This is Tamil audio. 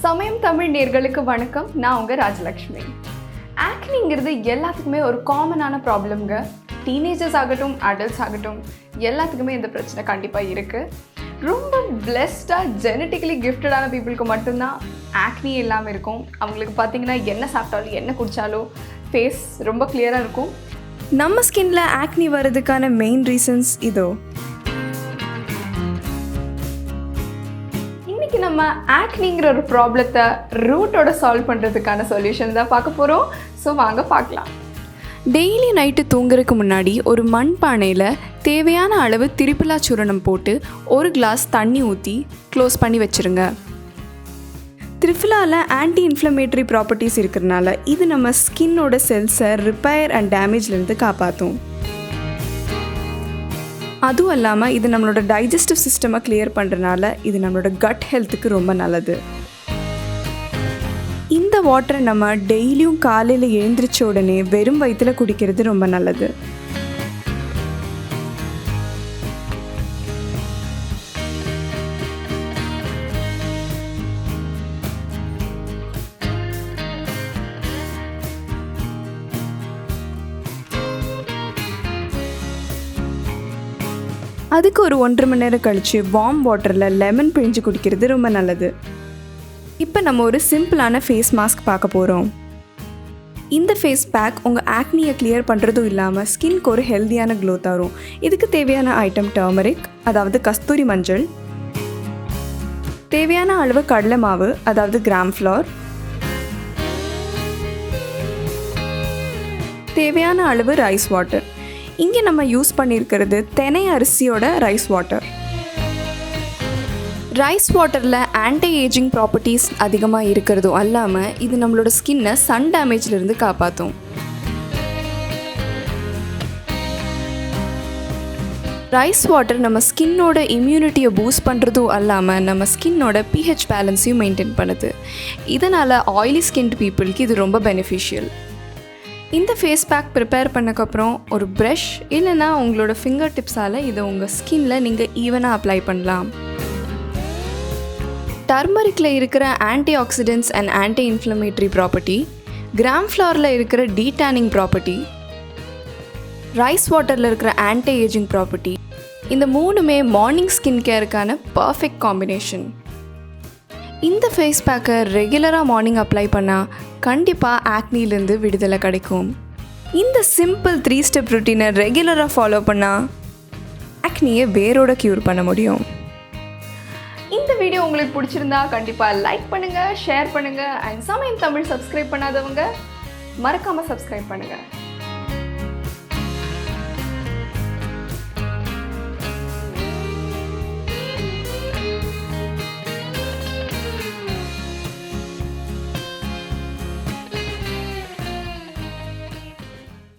சமயம் தமிழ் நேயர்களுக்கு வணக்கம். நான் உங்கள் ராஜலக்ஷ்மி. ஆக்னிங்கிறது எல்லாத்துக்குமே ஒரு காமனான ப்ராப்ளம்ங்க. டீனேஜர்ஸ் ஆகட்டும், அடல்ட்ஸ் ஆகட்டும், எல்லாத்துக்குமே இந்த பிரச்சனை கண்டிப்பாக இருக்குது. ரொம்ப பிளெஸ்டாக ஜெனட்டிக்கலி கிஃப்டடான பீப்புளுக்கு மட்டும்தான் ஆக்னி இல்லாமல் இருக்கும். அவங்களுக்கு பார்த்திங்கன்னா என்ன சாப்பிட்டாலும் என்ன குடித்தாலும் ஃபேஸ் ரொம்ப கிளியராக இருக்கும். நம்ம ஸ்கின்ல ஆக்னி வர்றதுக்கான மெயின் ரீசன்ஸ் இதோ. இன்றைக்கி நம்ம ஆக்னிங்கிற ஒரு ப்ராப்ளத்தை ரூட்டோட சால்வ் பண்ணுறதுக்கான சொல்யூஷன் தான் பார்க்க போகிறோம். ஸோ வாங்க பார்க்கலாம். டெய்லி நைட்டு தூங்குறதுக்கு முன்னாடி ஒரு மண் பானையில் தேவையான அளவு திரிபிலா சூரணம் போட்டு ஒரு கிளாஸ் தண்ணி ஊற்றி க்ளோஸ் பண்ணி வச்சுருங்க. திரிபிலாவில் ஆன்டி இன்ஃப்ளமேட்டரி ப்ராப்பர்ட்டிஸ் இருக்கிறதுனால இது நம்ம ஸ்கின்னோட செல்ஸை ரிப்பேர் அண்ட் டேமேஜ்லேருந்து காப்பாற்றும். அதுவும் இல்லாமல் இது நம்மளோட டைஜஸ்டிவ் சிஸ்டமை கிளியர் பண்ணுறதுனால இது நம்மளோட கட் ஹெல்த்துக்கு ரொம்ப நல்லது. இந்த வாட்டரை நம்ம டெய்லியும் காலையில் எழுந்திரிச்ச உடனே வெறும் வயிற்றில் குடிக்கிறது ரொம்ப நல்லது. அதுக்கு ஒரு 1.5 மணி நேரம் கழித்து வார்ம் வாட்டரில் லெமன் பிழிஞ்சு குடிக்கிறது ரொம்ப நல்லது. இப்போ நம்ம ஒரு சிம்பிளான ஃபேஸ் மாஸ்க் பார்க்க போகிறோம். இந்த ஃபேஸ் பேக் உங்கள் ஆக்னியை கிளியர் பண்ணுறதும் இல்லாமல் ஸ்கின்க்கு ஒரு ஹெல்த்தியான க்ளோ தரும். இதுக்கு தேவையான ஐட்டம் டர்மரிக், அதாவது கஸ்தூரி மஞ்சள், தேவையான அளவு கடலை மாவு, அதாவது கிராம் ஃப்ளோர், தேவையான அளவு ரைஸ் வாட்டர். இங்கே நம்ம யூஸ் பண்ணியிருக்கிறது தெனை அரிசியோட ரைஸ் வாட்டர். ரைஸ் வாட்டரில் ஆன்டி ஏஜிங் ப்ராப்பர்ட்டிஸ் அதிகமாக இருக்கிறதும் அல்லாமல் இது நம்மளோட ஸ்கின்னை சன் டேமேஜ்லேருந்து காப்பாற்றும். ரைஸ் வாட்டர் நம்ம ஸ்கின்னோட இம்யூனிட்டியை பூஸ்ட் பண்ணுறதும் அல்லாமல் நம்ம ஸ்கின்னோட pH பேலன்ஸையும் மெயின்டைன் பண்ணுது. இதனால் ஆயிலி ஸ்கின் பீப்புளுக்கு இது ரொம்ப பெனிஃபிஷியல். இந்த ஃபேஸ் பேக் ப்ரிப்பேர் பண்ணக்கப்புறம் ஒரு ப்ரஷ் இல்லைன்னா உங்களோட ஃபிங்கர் டிப்ஸால் இதை உங்கள் ஸ்கின்னில் நீங்கள் ஈவனாக அப்ளை பண்ணலாம். டர்மரிக்கில் இருக்கிற anti oxidants and anti inflammatory property, gram ஃப்ளவரில் இருக்கிற டீடானிங் ப்ராப்பர்ட்டி, ரைஸ் வாட்டரில் இருக்கிற ஆன்டி ஏஜிங் ப்ராப்பர்ட்டி, இந்த மூணுமே மார்னிங் ஸ்கின் கேருக்கான பர்ஃபெக்ட் காம்பினேஷன். இந்த ஃபேஸ் பேக்கை ரெகுலராக மார்னிங் அப்ளை பண்ணால் கண்டிப்பாக ஆக்னிலேருந்து விடுதலை கிடைக்கும். இந்த சிம்பிள் 3 ஸ்டெப் ருட்டீனை ரெகுலராக ஃபாலோ பண்ணால் ஆக்னியை வேரோட க்யூர் பண்ண முடியும். இந்த வீடியோ உங்களுக்கு பிடிச்சிருந்தா கண்டிப்பாக லைக் பண்ணுங்கள், ஷேர் பண்ணுங்கள். அண்ட் சமயம் தமிழ் சப்ஸ்கிரைப் பண்ணாதவங்க மறக்காமல் சப்ஸ்கிரைப் பண்ணுங்கள்.